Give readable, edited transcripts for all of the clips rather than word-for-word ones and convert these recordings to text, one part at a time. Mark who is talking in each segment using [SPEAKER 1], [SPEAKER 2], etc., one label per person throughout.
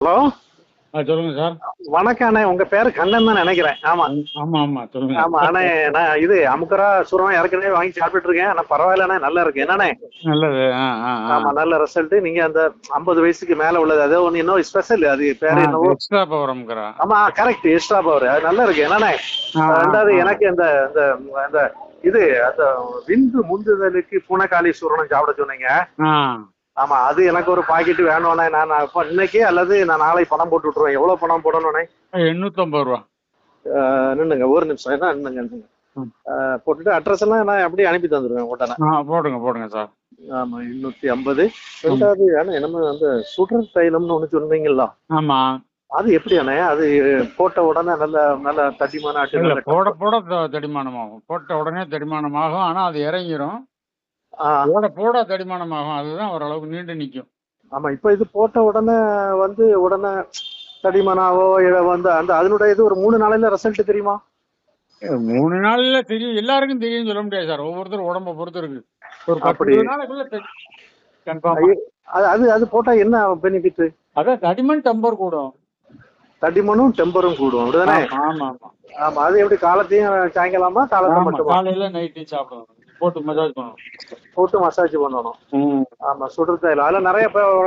[SPEAKER 1] Hello.
[SPEAKER 2] சொல்லுங்க sir.
[SPEAKER 1] வணக்கம் அண்ணே, உங்க பேரு கண்ணன் தான் நினைக்கிறேன். ஆமா.
[SPEAKER 2] ஆமா ஆமா சொல்லுங்க.
[SPEAKER 1] ஆமா அண்ணே, நான் இது அமுக்கரா சூரம் ஏற்கனவே வாங்கி சாப்பிட்டுட்டு இருக்கேன். ஆனா பரவாயில்லண்ணே, நல்லா இருக்கு என்னண்ணே.
[SPEAKER 2] நல்லது.
[SPEAKER 1] ஆமா, நல்ல ரிசல்ட். நீங்க அந்த 50 வயசுக்கு மேல உள்ளது அது ஒண்ணு இன்னும் ஸ்பெஷல், அது பேரு என்னவோ.
[SPEAKER 2] Extra power.
[SPEAKER 1] ஆமா கரெக்ட், எக்ஸ்ட்ரா பவர், அது நல்லா இருக்கு என்னண்ணே.
[SPEAKER 2] ஆ, ஆ,
[SPEAKER 1] ரெண்டாவது
[SPEAKER 2] ஆ.
[SPEAKER 1] எனக்கு அந்த அந்த அந்த இது அந்த விந்து முந்துதலுக்கு பூனைக்காளி சூரணம் சாப்பிட சொன்னீங்க.
[SPEAKER 2] ஆ.
[SPEAKER 1] ஆமா, அது எனக்கு ஒரு பாக்கெட் வேணும்ண்ணே. நான் இப்ப இன்னைக்கு அல்லது நான் நாளை பணம் போட்டு விட்டுருவேன். எவ்வளவு பணம் போடணும்ண்ணே?
[SPEAKER 2] 850 ரூபா.
[SPEAKER 1] நின்னுங்க ஒரு நிமிஷம், என்ன நின்னுங்க.
[SPEAKER 2] ம்.
[SPEAKER 1] போட்டுட்டு அட்ரஸ் எல்லாம் நான் அப்படியே அனுப்பி தந்துடுவேன் உடனே.
[SPEAKER 2] போடுங்க போடுங்க சார்.
[SPEAKER 1] ஆமா 250.
[SPEAKER 2] ஆமா.
[SPEAKER 1] ரெண்டாவது ஆனா நம்ம அந்த சுடர் தைலம்னு ஒண்ணு சொன்னீங்களா,
[SPEAKER 2] ஆமா.
[SPEAKER 1] அது எப்படி அண்ணே? அது போட்ட உடனே நல்ல நல்ல தடிமான ஆட்டு
[SPEAKER 2] இல்ல,
[SPEAKER 1] நல்ல
[SPEAKER 2] போட போட தடிமானமாகும். போட்ட உடனே தடிமானமாகும். ஆனா அது இறங்கிரும்.
[SPEAKER 1] ஆ,
[SPEAKER 2] போட போட தடிமானமாகும். அதுதான் ஓரளவுக்கு நீண்டு நிக்கும்.
[SPEAKER 1] ஆமா. இப்ப இது போட்ட உடனே உடனே தடிமனாவோ வந்து அந்த அதனுடைய இது ஒரு 3 நாளையில ரிசல்ட் தெரியுமா?
[SPEAKER 2] 3 நாள்ல தெரியும். எல்லாருக்கும் தெரியும் சொல்ல முடியாது சார். ஒவ்வொருத்தரும் உடம்ப பொறுத்து இருக்கு. ஒரு 10
[SPEAKER 1] அப்படி
[SPEAKER 2] 20 நாளைக்குள்ள கன்ஃபார்மா.
[SPEAKER 1] ஐ- அது அது போட்டா என்ன பெனிஃபிட்?
[SPEAKER 2] அதான் தடிமன் டெம்பர் கூடும்.
[SPEAKER 1] தடிமனும் டெம்பரும் கூடும் அப்படிதானே?
[SPEAKER 2] ஆமா ஆமா ஆமா.
[SPEAKER 1] ஆமா, அது எப்படி காலத்தையும் சாயங்காலமா, காலத்தை
[SPEAKER 2] ஆமா,
[SPEAKER 1] மட்டுமா
[SPEAKER 2] காலையில நைட்டு சாப்பிடணும். போட்டு மசாஜ் பண்ணணும்.
[SPEAKER 1] போட்டு மசாஜ் பண்ணணும்?
[SPEAKER 2] ம்.
[SPEAKER 1] ஆமா, சுடுற தைலம் அதுல நிறைய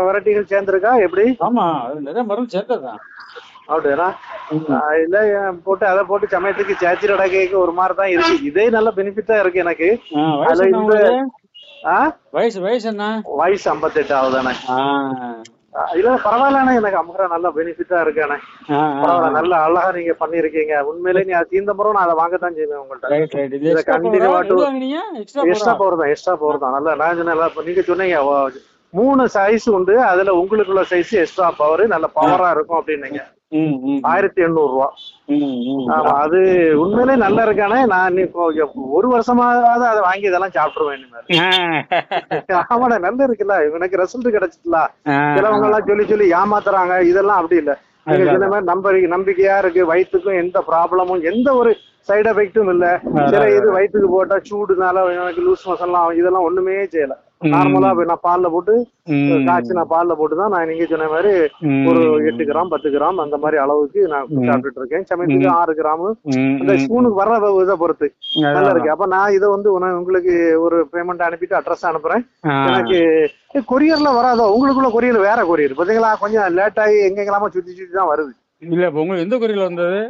[SPEAKER 1] வெரைட்டிகள் சேர்ந்துருக்கா எப்படி?
[SPEAKER 2] ஆமா, அது நிறைய மருந்து சேர்த்ததுதான்.
[SPEAKER 1] அப்படியா?
[SPEAKER 2] ம்.
[SPEAKER 1] இல்ல, போட்டு அதை போட்டு சமயத்துக்கு சேச்சிரடா கேக்கு ஒரு மாதிரி தான் இருக்கு. இதே நல்ல பெனிஃபிட்டா இருக்கு எனக்கு.
[SPEAKER 2] வயசு
[SPEAKER 1] அதுல
[SPEAKER 2] என்ன
[SPEAKER 1] இந்த
[SPEAKER 2] உங்களுக்கு?
[SPEAKER 1] ஆ,
[SPEAKER 2] வயசு வயசு என்ன?
[SPEAKER 1] வயசு 58 ஆகுதானே.
[SPEAKER 2] ஆ.
[SPEAKER 1] இல்ல பரவாயில்லண்ணே, எனக்கு அமுகரா நல்ல பெனிஃபிட்டா இருக்கானே.
[SPEAKER 2] ஆ, ஆ,
[SPEAKER 1] பரவாயில்ல,
[SPEAKER 2] ஆ.
[SPEAKER 1] நல்ல அழகா நீங்க பண்ணிருக்கீங்க. உண்மையிலே நீ அது தீர்ந்த முறை நான் அதை வாங்கத்தான் செய்வேன் உங்கள்ட்ட.
[SPEAKER 2] Right right. இது
[SPEAKER 1] இதை
[SPEAKER 2] எக்ஸ்ட்ரா பவரா?
[SPEAKER 1] கண்டினியூ
[SPEAKER 2] எது வாங்குனீங்க? எக்ஸ்ட்ரா
[SPEAKER 1] எக்ஸ்ட்ரா
[SPEAKER 2] பவரா?
[SPEAKER 1] பவர் தான், எக்ஸ்ட்ரா பவர் தான். நல்லா நான் சொன்னேன், இப்ப நீங்க சொன்னீங்க 3 சைஸ் உண்டு, அதுல உங்களுக்குள்ள சைஸ் எக்ஸ்ட்ரா பவர் நல்ல பவரா இருக்கும் அப்படின்னீங்க.
[SPEAKER 2] ம், ம், ம்.
[SPEAKER 1] 1800 ரூபா.
[SPEAKER 2] ம், ம்.
[SPEAKER 1] ஆமா, அது உண்மையிலே நல்லா இருக்கானே. நான் இப்போ ஒரு வருஷமாவது அதை வாங்கி இதெல்லாம் சாப்பிட்டுருவேன் இனிமேல். ஆமாடா, நல்லா இருக்குல்ல, எனக்கு ரிசல்ட் கிடைச்சிட்டுல.
[SPEAKER 2] ஆ,
[SPEAKER 1] சிலவங்க
[SPEAKER 2] ஆ.
[SPEAKER 1] எல்லாம் சொல்லி சொல்லி ஏமாத்துறாங்க, இதெல்லாம் அப்படி இல்ல. நீங்க
[SPEAKER 2] இல்ல,
[SPEAKER 1] சொன்ன
[SPEAKER 2] இல்ல.
[SPEAKER 1] மாதிரி நம்பிக்கையா இருக்கு. வயிற்றுக்கும் எந்த ப்ராப்ளமும், எந்த ஒரு சைடு எஃபெக்டும் இல்ல. சில இது
[SPEAKER 2] வராது.
[SPEAKER 1] வயிற்றுக்கு போட்டா சூடுனால எனக்கு லூஸ் மோஷன்லாம் ஆகும். இதெல்லாம் ஒண்ணுமே செய்யல. நார்மலா
[SPEAKER 2] ம்,
[SPEAKER 1] நான் பால்ல போட்டு காய்ச்சி,
[SPEAKER 2] ம்,
[SPEAKER 1] நான் பால்ல போட்டு தான் நான் நீங்க சொன்ன மாதிரி ஒரு 8
[SPEAKER 2] ம்,
[SPEAKER 1] கிராம் 10 கிராம் அந்த மாதிரி அளவுக்கு நான்
[SPEAKER 2] ம்,
[SPEAKER 1] சாப்பிட்டுட்டு இருக்கேன். சமயத்துக்கு
[SPEAKER 2] ம்,
[SPEAKER 1] 6 கிராம்
[SPEAKER 2] ம்,
[SPEAKER 1] அந்த
[SPEAKER 2] ம், ம்.
[SPEAKER 1] ஸ்பூனுக்கு வர்ற இதை பொறுத்து
[SPEAKER 2] அதான்,
[SPEAKER 1] நல்லா இருக்கு.
[SPEAKER 2] அதான்.
[SPEAKER 1] அப்ப நான் இதை உங்களுக்கு ஒரு பேமெண்ட் அனுப்பிட்டு அட்ரஸ் அனுப்புறேன்.
[SPEAKER 2] ஆ.
[SPEAKER 1] எனக்கு கொரியர்ல வராதோ? உங்களுக்குள்ள கொரியர் வேற கொரியர் பாத்தீங்களா, கொஞ்சம் லேட் ஆகி எங்கெங்கெல்லாமோ சுத்தி சுத்தி தான் வருது.
[SPEAKER 2] இல்ல, இப்ப உங்களுக்கு எந்த குறியில வந்தது?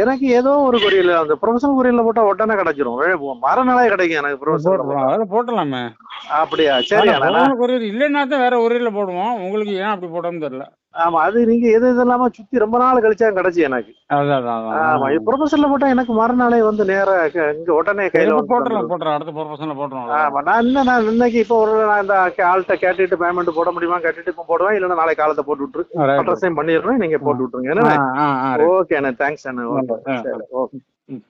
[SPEAKER 1] எனக்கு ஏதோ ஒரு கொரியர்ல, அந்த ப்ரொஃபஷனல் கொரியர்ல போட்டா உடனே கிடைச்சிரும். மறுநாளே கிடைக்கும் எனக்கு ப்ரொஃபஷனல்ல
[SPEAKER 2] போட்டுருவோம்.
[SPEAKER 1] போட்டா.
[SPEAKER 2] அதில் போட்டலாமே.
[SPEAKER 1] அப்படியா?
[SPEAKER 2] ஆனா
[SPEAKER 1] சரியாண்ணா.
[SPEAKER 2] போன கொரியர் இல்லைன்னா தான் வேற கொரியர்ல போடுவோம். உங்களுக்கு ஏன் அப்படி போட்டோம்னு தெரியல.
[SPEAKER 1] ஆமா, அது நீங்க எது இதெல்லாம சுத்தி ரொம்ப நாள் கழிச்சா கிடைச்சு எனக்கு.
[SPEAKER 2] அதான் அதான்
[SPEAKER 1] ஆமா,
[SPEAKER 2] அதான்.
[SPEAKER 1] இது ப்ரொஃபஷனல்ல போட்டா எனக்கு மறுநாளே வந்து நேரா இங்க உடனே கையில
[SPEAKER 2] இப்ப
[SPEAKER 1] வந்து
[SPEAKER 2] போட்டுறலாம்
[SPEAKER 1] தந்துடும்.
[SPEAKER 2] போட்டுறோம். அடுத்த ப்ரொஃபஷன்ல போட்டுருவோம். அவ்வளவுதான்.
[SPEAKER 1] ஆமா, நான் இன்னைக்கு இப்போ நான் இந்த ஆள்கிட்ட கேட்டுட்டு பேமெண்ட் போட முடியுமா கேட்டுட்டு இப்போ போடுவேன். இல்லைன்னா நாளை காலத்தை போட்டு விட்டுரு.
[SPEAKER 2] Right right.
[SPEAKER 1] அட்ரஸையும் பண்ணிடுறேன், நீங்க
[SPEAKER 2] ஆ
[SPEAKER 1] போட்டு விட்டுருங்க
[SPEAKER 2] ஆ
[SPEAKER 1] என்ன.
[SPEAKER 2] ஆ ரைட்.
[SPEAKER 1] ஓகே அண்ணா, தேங்க்ஸ் அண்ணா. ஓகே,
[SPEAKER 2] நல்லது.
[SPEAKER 1] சரி, ஓகே.
[SPEAKER 2] ம்.